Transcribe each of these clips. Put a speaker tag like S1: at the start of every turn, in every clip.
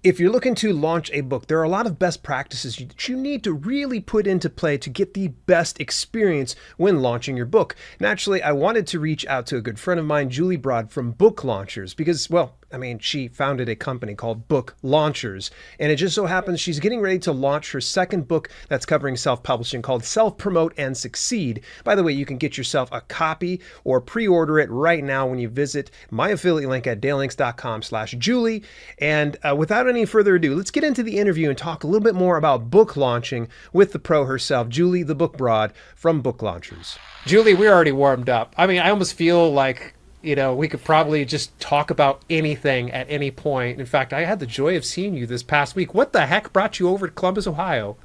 S1: If you're looking to launch a book, there are a lot of best practices that you need to really put into play to get the best experience when launching your book. Naturally, I wanted to reach out to a good friend of mine, Julie Broad from Book Launchers, because, well, I mean, she founded a company called Book Launchers, and it just so happens she's getting ready to launch her second book that's covering self-publishing called Self Promote and Succeed. By the way, you can get yourself a copy or pre-order it right now when you visit my affiliate link at dalelinks.com/Julie. And without any further ado, let's get into the interview and talk a little bit more about book launching with the pro herself, Julie the Book Broad from Book Launchers.
S2: Julie, we're already warmed up. I mean, I almost feel like we could probably just talk about anything at any point. In fact, I had the joy of seeing you this past week. What the heck brought you over to Columbus, Ohio?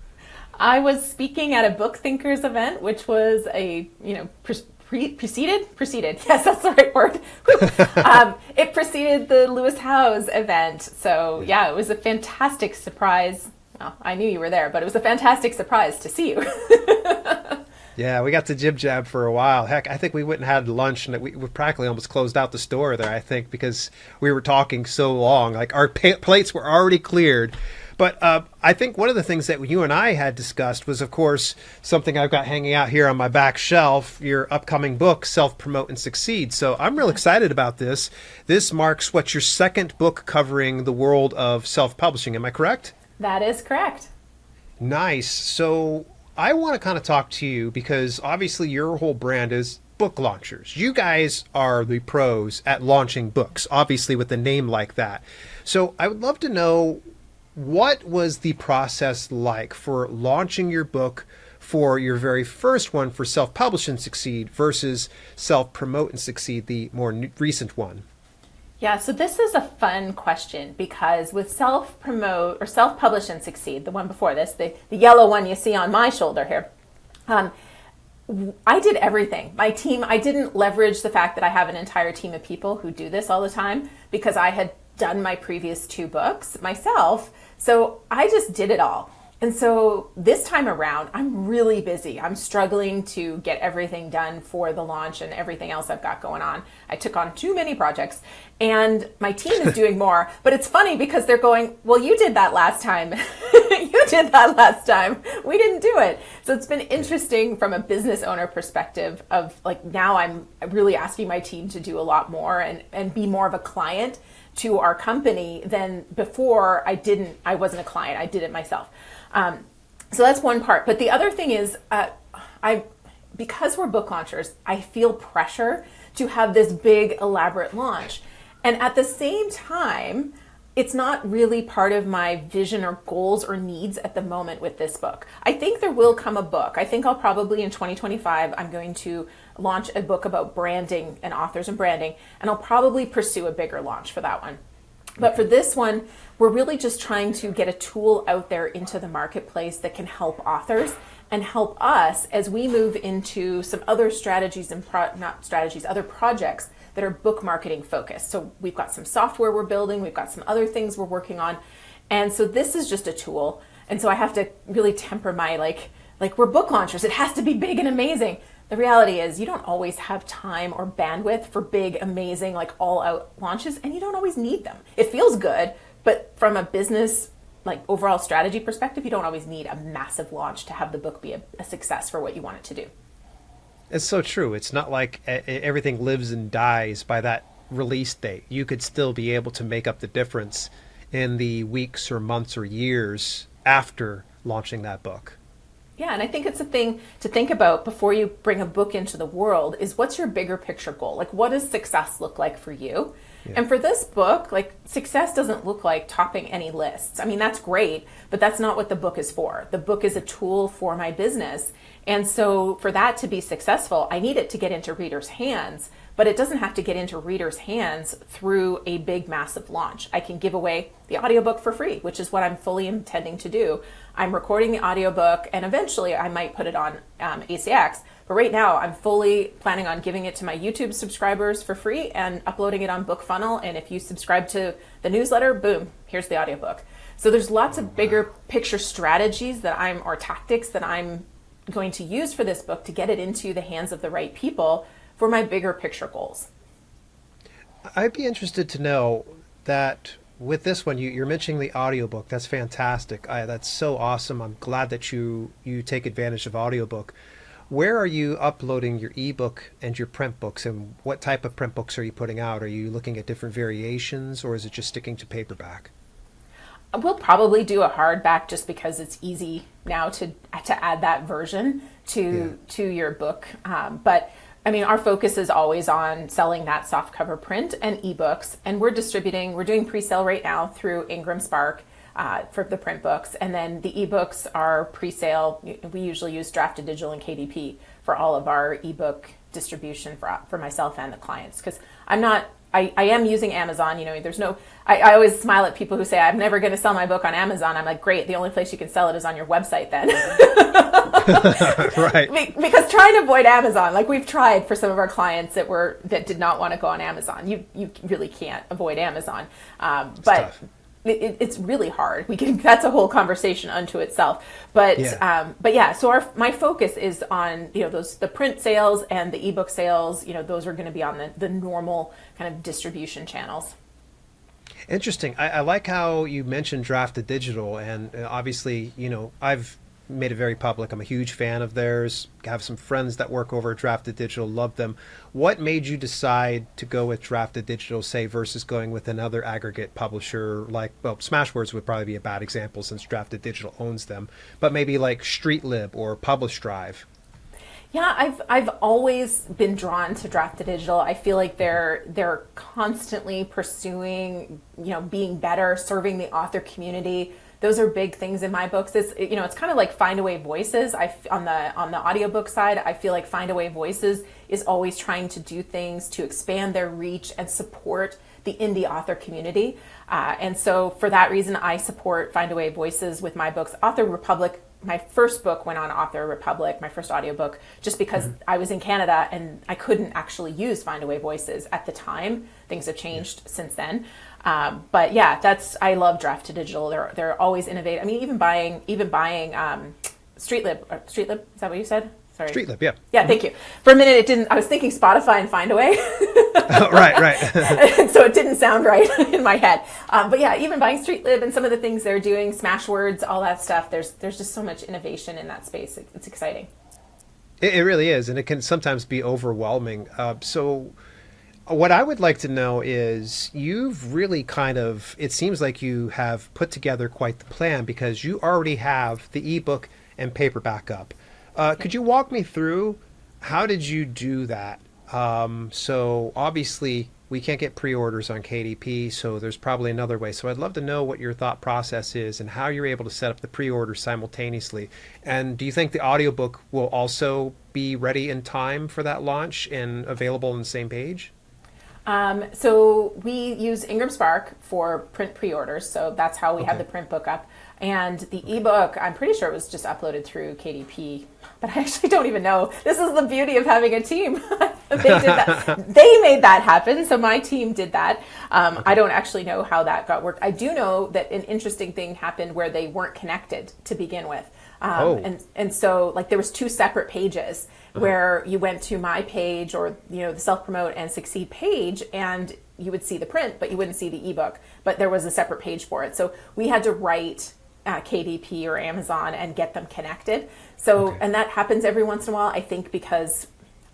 S3: I was speaking at a Book Thinkers event, which was preceded. Yes, that's the right word. It preceded the Lewis Howes event. So yeah, it was a fantastic surprise. Well, I knew you were there, but it was a fantastic surprise to see you.
S1: Yeah, we got to jib-jab for a while. Heck, I think we went and had lunch, and we practically almost closed out the store there, I think, because we were talking so long. Like, our plates were already cleared. But I think one of the things that you and I had discussed was, of course, something I've got hanging out here on my back shelf, your upcoming book, Self Promote and Succeed. So I'm real excited about this. This marks what, your second book covering the world of self-publishing. Am I correct?
S3: That is correct.
S1: Nice. So I want to kind of talk to you because obviously your whole brand is Book Launchers. You guys are the pros at launching books, obviously with a name like that. So I would love to know, what was the process like for launching your book, for your very first one, for Self Publish and Succeed, versus Self Promote and Succeed, the more recent one?
S3: Yeah, so this is a fun question because with Self Promote or Self Publish and Succeed, the one before this, the yellow one you see on my shoulder here, I did everything. My team, I didn't leverage the fact that I have an entire team of people who do this all the time because I had done my previous two books myself. So I just did it all. And so this time around, I'm really busy. I'm struggling to get everything done for the launch and everything else I've got going on. I took on too many projects and my team is doing more. But it's funny because they're going, well, you did that last time. You did that last time. We didn't do it. So it's been interesting from a business owner perspective of like, now I'm really asking my team to do a lot more and be more of a client to our company than before. I wasn't a client. I did it myself. So that's one part. But the other thing is, because we're book launchers, I feel pressure to have this big, elaborate launch. And at the same time, it's not really part of my vision or goals or needs at the moment with this book. I think there will come a book. I think I'll probably in 2025, I'm going to launch a book about branding and authors and branding, and I'll probably pursue a bigger launch for that one. But for this one, we're really just trying to get a tool out there into the marketplace that can help authors and help us as we move into some other strategies and other projects that are book marketing focused. So we've got some software we're building, we've got some other things we're working on. And so this is just a tool. And so I have to really temper my like we're book launchers. It has to be big and amazing. The reality is you don't always have time or bandwidth for big, amazing, like all out launches, and you don't always need them. It feels good, but from a business, like overall strategy perspective, you don't always need a massive launch to have the book be a success for what you want it to do.
S1: It's so true. It's not like everything lives and dies by that release date. You could still be able to make up the difference in the weeks or months or years after launching that book.
S3: Yeah, and I think it's a thing to think about before you bring a book into the world is, what's your bigger picture goal? Like, what does success look like for you? Yeah. And for this book, like, success doesn't look like topping any lists. I mean, that's great, but that's not what the book is for. The book is a tool for my business. And so for that to be successful, I need it to get into readers' hands, but it doesn't have to get into readers' hands through a big, massive launch. I can give away the audiobook for free, which is what I'm fully intending to do. I'm recording the audiobook, and eventually I might put it on ACX. But right now, I'm fully planning on giving it to my YouTube subscribers for free and uploading it on BookFunnel. And if you subscribe to the newsletter, boom, here's the audiobook. So there's lots of bigger picture strategies or tactics that I'm going to use for this book to get it into the hands of the right people for my bigger picture goals.
S1: I'd be interested to know that with this one, you're mentioning the audiobook. That's fantastic. That's so awesome. I'm glad that you take advantage of audiobook. Where are you uploading your ebook and your print books, and what type of print books are you putting out? Are you looking at different variations, or is it just sticking to paperback?
S3: We'll probably do a hardback just because it's easy now to add that version to your book. But I mean, our focus is always on selling that softcover print and ebooks, and we're doing pre-sale right now through Ingram Spark for the print books, and then the ebooks are pre-sale. We usually use Drafted Digital and KDP for all of our ebook distribution for myself and the clients, because I am using Amazon. There's no, I always smile at people who say, I'm never going to sell my book on Amazon. I'm like, great, the only place you can sell it is on your website then.
S1: Right.
S3: Because trying to avoid Amazon, like we've tried for some of our clients that did not want to go on Amazon. You really can't avoid Amazon. But it's really hard. That's a whole conversation unto itself. But yeah. So my focus is on the print sales and the ebook sales. Those are going to be on the normal kind of distribution channels.
S1: Interesting. I like how you mentioned Drafted Digital, and obviously, I've made it very public. I'm a huge fan of theirs. I have some friends that work over at Drafted Digital, love them. What made you decide to go with Drafted Digital, say, versus going with another aggregate publisher like, well, Smashwords would probably be a bad example since Drafted Digital owns them, but maybe like StreetLib or Publish Drive?
S3: Yeah, I've always been drawn to Drafted Digital. I feel like they're constantly pursuing, being better, serving the author community. Those are big things in my books. It's kind of like Findaway Voices. On the audiobook side, I feel like Findaway Voices is always trying to do things to expand their reach and support the indie author community. And so for that reason, I support Findaway Voices with my books. Author Republic, my first book went on Author Republic, my first audiobook, just because I was in Canada and I couldn't actually use Findaway Voices at the time. Things have changed since then. But yeah, I love Drafted Digital. They're always innovative. I mean, even buying StreetLib. StreetLib, is that what you said? Sorry.
S1: StreetLib, yeah.
S3: Yeah, thank you. For a minute, it didn't. I was thinking Spotify and Findaway.
S1: Right.
S3: And so it didn't sound right in my head. But yeah, even buying StreetLib and some of the things they're doing, Smashwords, all that stuff. There's just so much innovation in that space. It's exciting.
S1: It really is, and it can sometimes be overwhelming. So what I would like to know is, you've really it seems like you have put together quite the plan, because you already have the ebook and paperback up. Could you walk me through, how did you do that? So obviously we can't get pre-orders on KDP, so there's probably another way. So I'd love to know what your thought process is and how you're able to set up the pre-order simultaneously. And do you think the audiobook will also be ready in time for that launch and available on the same page?
S3: So we use Ingram Spark for print pre-orders, so that's how we have the print book up. And the ebook, I'm pretty sure it was just uploaded through KDP, but I actually don't even know. This is the beauty of having a team. They did that. They made that happen, so my team did that. I don't actually know how that got worked. I do know that an interesting thing happened where they weren't connected to begin with. And so like there was two separate pages where you went to my page, or the Self-Promote and Succeed page, and you would see the print, but you wouldn't see the ebook. But there was a separate page for it. So we had to write KDP or Amazon and get them connected. So and that happens every once in a while, I think, because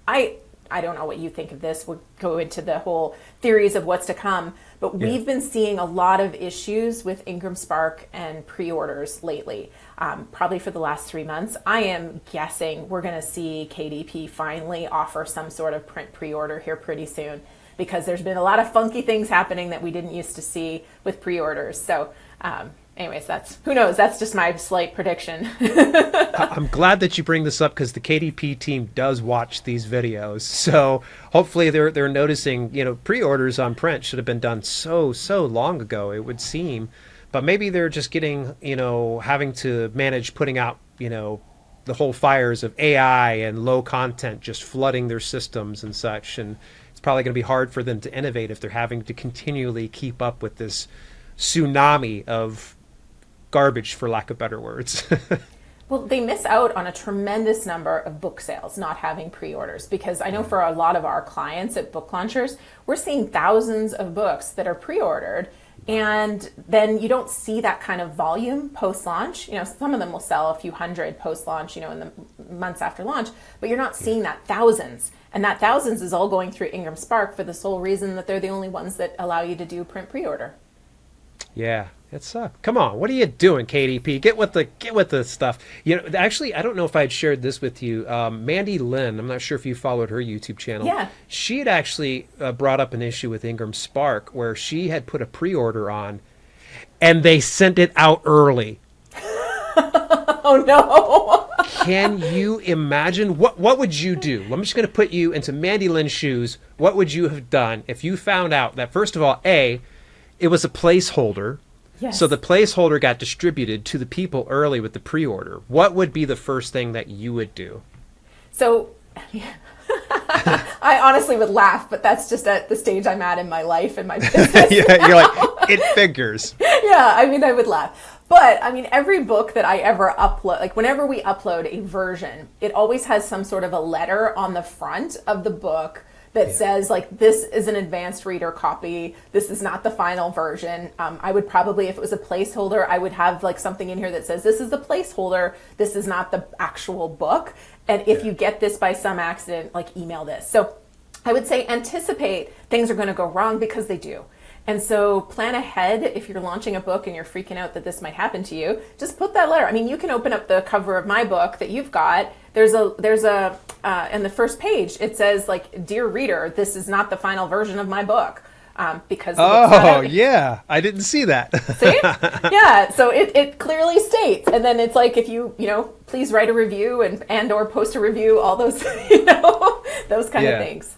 S3: I don't know what you think of this. We'll go into the whole theories of what's to come. But we've been seeing a lot of issues with Ingram Spark and pre-orders lately, probably for the last 3 months. I am guessing we're going to see KDP finally offer some sort of print pre-order here pretty soon, because there's been a lot of funky things happening that we didn't used to see with pre-orders. So anyways, who knows? That's just my slight prediction.
S1: I'm glad that you bring this up, because the KDP team does watch these videos. So hopefully they're noticing, pre-orders on print should have been done so long ago, it would seem. But maybe they're just getting, having to manage putting out, the whole fires of AI and low content just flooding their systems and such. And it's probably going to be hard for them to innovate if they're having to continually keep up with this tsunami of garbage, for lack of better words.
S3: Well, they miss out on a tremendous number of book sales not having pre-orders, because I know for a lot of our clients at book launchers, we're seeing thousands of books that are pre-ordered And then you don't see that kind of volume post-launch. Some of them will sell a few hundred post-launch, in the months after launch, but you're not seeing that thousands. And that thousands is all going through Ingram Spark for the sole reason that they're the only ones that allow you to do print pre-order.
S2: Yeah, it's come on, what are you doing, KDP? Get with the stuff. Actually, I don't know if I had shared this with you. Mandy Lynn, I'm not sure if you followed her YouTube channel.
S3: Yeah.
S2: She had actually brought up an issue with Ingram Spark where she had put a pre-order on, and they sent it out early.
S3: Oh no.
S2: Can you imagine? What would you do? I'm just going to put you into Mandy Lynn's shoes. What would you have done if you found out that, first of all, A, it was a placeholder.
S3: Yes.
S2: So the placeholder got distributed to the people early with the pre-order. What would be the first thing that you would do?
S3: So I honestly would laugh, but that's just at the stage I'm at in my life and my business.
S1: Yeah, you're like, it figures.
S3: Yeah, I would laugh. But every book that I ever upload, like whenever we upload a version, it always has some sort of a letter on the front of the book that says, like, this is an advanced reader copy. This is not the final version. I would probably, if it was a placeholder, I would have like something in here that says, this is the placeholder. This is not the actual book. And if you get this by some accident, like, email this. So I would say anticipate things are going to go wrong, because they do. And so plan ahead. If you're launching a book and you're freaking out that this might happen to you, just put that letter. You can open up the cover of my book that you've got. There's a in the first page, it says, like, dear reader, this is not the final version of my book. Because
S1: yeah, I didn't see that.
S3: See? Yeah, so it clearly states, and then it's like, if you please write a review and or post a review, all those those kind of things.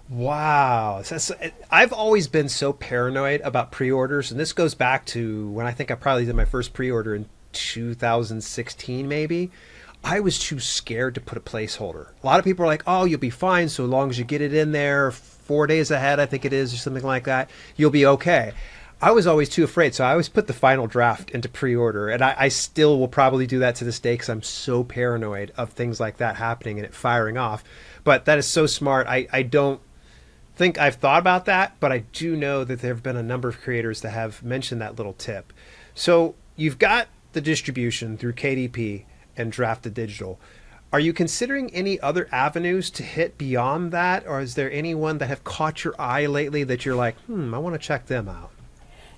S1: Wow. I've always been so paranoid about pre-orders, and this goes back to when I think I probably did my first pre-order in 2016 maybe. I was too scared to put a placeholder. A lot of people are like, oh, you'll be fine so long as you get it in there 4 days ahead, I think it is, or something like that. You'll be okay. I was always too afraid, so I always put the final draft into pre-order, and I still will probably do that to this day because I'm so paranoid of things like that happening and it firing off. But that is so smart. I don't think I've thought about that, but I do know that there have been a number of creators that have mentioned that little tip. So you've got the distribution through KDP and Drafted Digital. Are you considering any other avenues to hit beyond that, or is there anyone that have caught your eye lately that you're like, I want to check them out?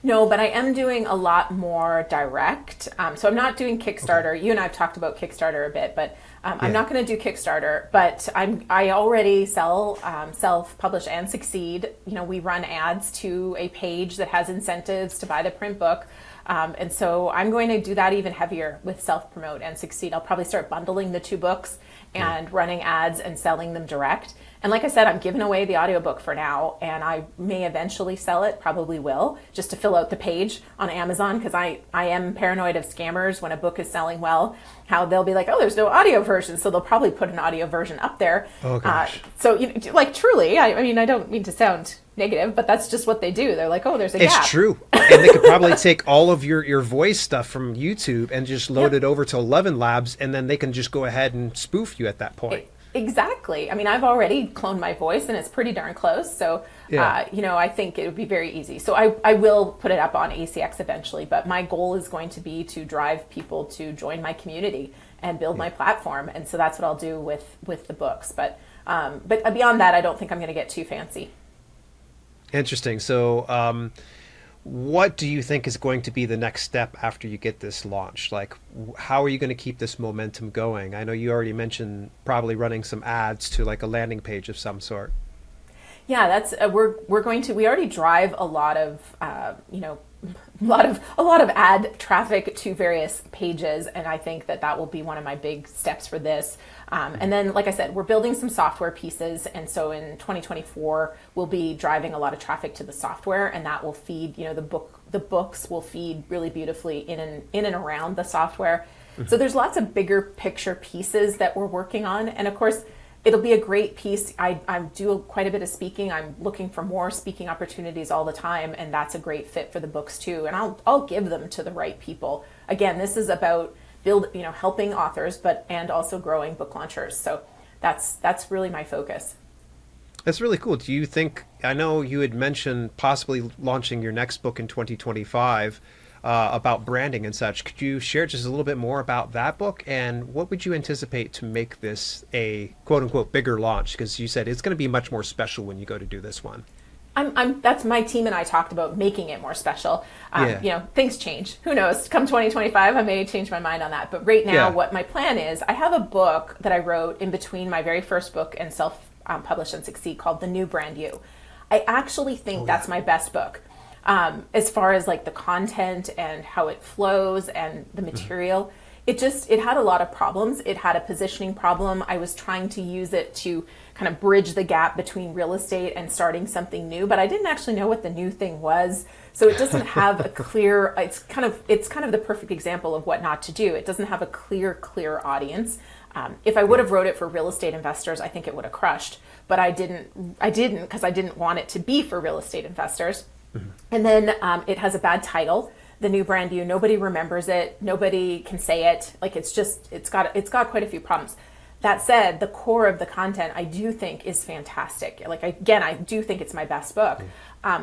S3: No, but I am doing a lot more direct. So I'm not doing Kickstarter. Okay. You and I have talked about Kickstarter a bit, but I'm not going to do Kickstarter. But I already sell self-publish and Succeed. We run ads to a page that has incentives to buy the print book. And so I'm going to do that even heavier with Self-Promote and Succeed. I'll probably start bundling the two books and running ads and selling them direct. And like I said, I'm giving away the audiobook for now, and I may eventually sell it, probably will, just to fill out the page on Amazon, because I am paranoid of scammers when a book is selling well, how they'll be like, oh, there's no audio version, so they'll probably put an audio version up there.
S1: Oh, gosh.
S3: So, truly, I don't mean to sound negative, but that's just what they do. They're like, oh, there's a gap.
S1: It's true. And they could probably take all of your voice stuff from YouTube and just load it over to 11 Labs, and then they can just go ahead and spoof you at that point.
S3: Exactly. I've already cloned my voice, and it's pretty darn close. So, I think it would be very easy. So I will put it up on ACX eventually, but my goal is going to be to drive people to join my community and build my platform. And so that's what I'll do with the books. But beyond that, I don't think I'm going to get too fancy.
S1: Interesting. So, what do you think is going to be the next step after you get this launched? Like, how are you going to keep this momentum going? I know you already mentioned probably running some ads to like a landing page of some sort.
S3: Yeah, that's we already drive a lot of a lot of ad traffic to various pages, and I think that will be one of my big steps for this. And then, like I said, we're building some software pieces, and so in 2024 we'll be driving a lot of traffic to the software, and that will feed the books will feed really beautifully in and around the software. Mm-hmm. So there's lots of bigger picture pieces that we're working on, and of course, it'll be a great piece. I do quite a bit of speaking. I'm looking for more speaking opportunities all the time, and that's a great fit for the books too. And I'll give them to the right people. Again, this is about helping authors, and also growing book launchers. So that's really my focus.
S1: That's really cool. Do you think I know you had mentioned possibly launching your next book in 2025 about branding and such. Could you share just a little bit more about that book, and what would you anticipate to make this a quote unquote bigger launch? Because you said it's going to be much more special when you go to do this one.
S3: That's my team and I talked about making it more special.
S1: Yeah.
S3: You know, things change. Who knows? Come 2025, I may change my mind on that. But right now,
S1: Yeah.
S3: what my plan is, I have a book that I wrote in between my very first book and Self-Publish and Succeed called The New Brand You. I actually think that's my best book. As far as like the content and how it flows and the material, it had a lot of problems. It had a positioning problem. I was trying to use it to kind of bridge the gap between real estate and starting something new, but I didn't actually know what the new thing was. So it doesn't have a clear, it's kind of the perfect example of what not to do. It doesn't have a clear audience. If I would have wrote it for real estate investors, I think it would have crushed, but I didn't because I didn't want it to be for real estate investors. And then it has a bad title, The New Brand You. Nobody remembers it. Nobody can say it. Like it's got quite a few problems. That said, the core of the content I do think is fantastic. Like I do think it's my best book.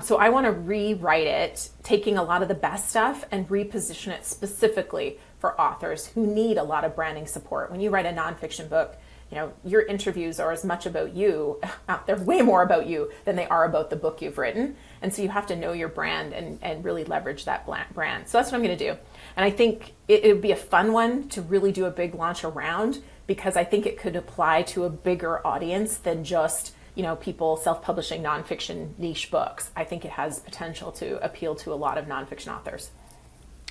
S3: So I want to rewrite it, taking a lot of the best stuff and reposition it specifically for authors who need a lot of branding support. When you write a nonfiction book, you know, your interviews are as much about you. They're way more about you than they are about the book you've written. And so you have to know your brand and really leverage that brand. So that's what I'm going to do. And I think it would be a fun one to really do a big launch around, because I think it could apply to a bigger audience than just, you know, people self-publishing nonfiction niche books. I think it has potential to appeal to a lot of nonfiction authors.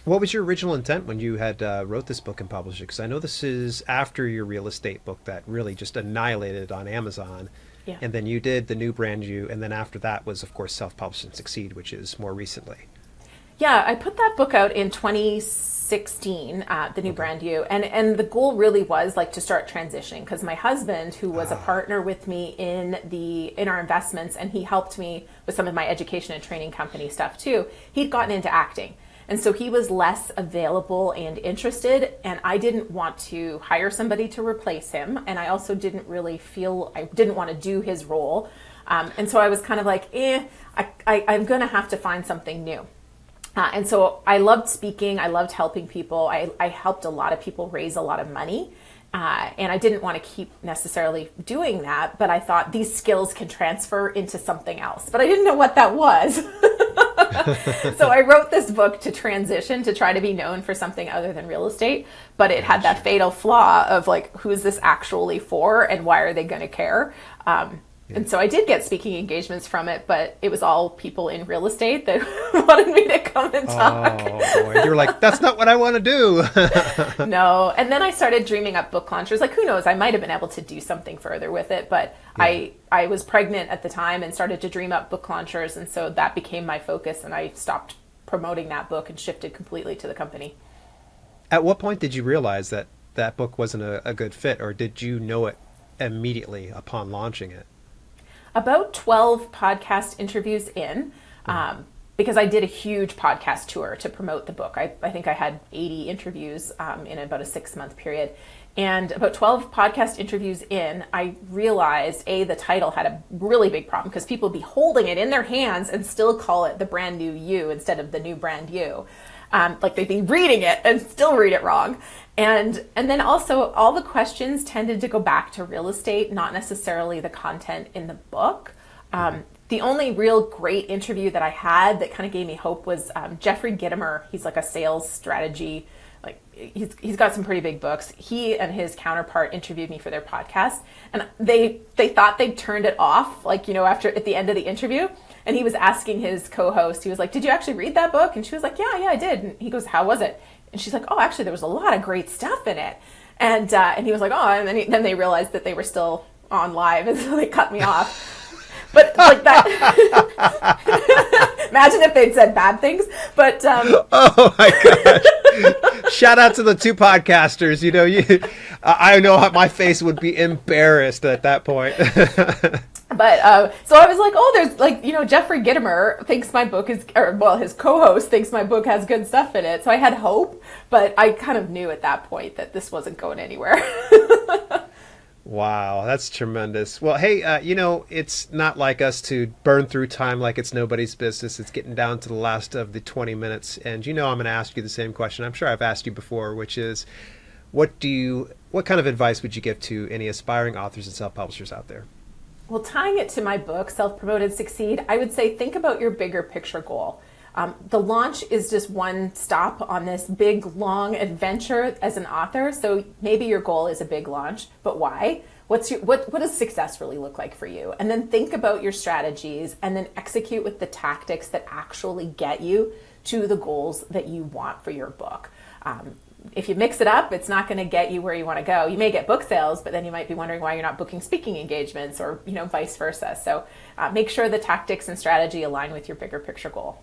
S1: What was your original intent when you had wrote this book and published it? Because I know this is after your real estate book that really just annihilated on Amazon.
S3: Yeah.
S1: And then you did The New Brand You. And then after that was, of course, Self-Publish and Succeed, which is more recently.
S3: Yeah, I put that book out in 2016, The New Brand You. And the goal really was like to start transitioning, because my husband, who was a partner with me in our investments, and he helped me with some of my education and training company stuff too, he'd gotten into acting. And so he was less available and interested, and I didn't want to hire somebody to replace him. And I also didn't really feel, I didn't want to do his role. And so I was kind of like, I'm going to have to find something new. And so I loved speaking. I loved helping people. I helped a lot of people raise a lot of money. And I didn't want to keep necessarily doing that, but I thought these skills can transfer into something else. But I didn't know what that was. So I wrote this book to transition, to try to be known for something other than real estate. But it had that fatal flaw of like, who is this actually for and why are they going to care? And so I did get speaking engagements from it, but it was all people in real estate that wanted me to come and talk.
S1: Oh, boy. You're like, that's not what I want to do.
S3: No. And then I started dreaming up book launchers. Like, who knows? I might have been able to do something further with it, but yeah. I was pregnant at the time and started to dream up book launchers. And so that became my focus, and I stopped promoting that book and shifted completely to the company.
S1: At what point did you realize that that book wasn't a good fit, or did you know it immediately upon launching it?
S3: About 12 podcast interviews in, because I did a huge podcast tour to promote the book. I think I had 80 interviews in about a 6-month period. And about 12 podcast interviews in, I realized, the title had a really big problem, because people would be holding it in their hands and still call it The Brand New You instead of The New Brand You. Like they'd be reading it and still read it wrong. And then also all the questions tended to go back to real estate, not necessarily the content in the book. The only real great interview that I had that kind of gave me hope was Jeffrey Gitomer. He's like a sales strategy, like he's got some pretty big books. He and his counterpart interviewed me for their podcast, and they thought they'd turned it off, like, you know, at the end of the interview. And he was asking his co-host, he was like, did you actually read that book? And she was like, yeah, I did. And he goes, how was it? And she's like, oh, actually, there was a lot of great stuff in it. And he was like, oh, and then they realized that they were still on live, and so they cut me off. But like that, imagine if they'd said bad things. But
S1: oh my gosh! Shout out to the two podcasters. You know, I know my face would be embarrassed at that point.
S3: But so I was like, oh, there's like, you know, Jeffrey Gitomer thinks my book is, or well, his co-host thinks my book has good stuff in it. So I had hope, but I kind of knew at that point that this wasn't going anywhere.
S1: Wow, that's tremendous. Well, hey, it's not like us to burn through time like it's nobody's business. It's getting down to the last of the 20 minutes. And I'm going to ask you the same question I'm sure I've asked you before, which is what kind of advice would you give to any aspiring authors and self-publishers out there?
S3: Well, tying it to my book, Self-Promoted Succeed, I would say think about your bigger picture goal. The launch is just one stop on this big, long adventure as an author. So maybe your goal is a big launch, but why? What does success really look like for you? And then think about your strategies and then execute with the tactics that actually get you to the goals that you want for your book. If you mix it up, it's not going to get you where you want to go. You may get book sales, but then you might be wondering why you're not booking speaking engagements or, vice versa. So make sure the tactics and strategy align with your bigger picture goal.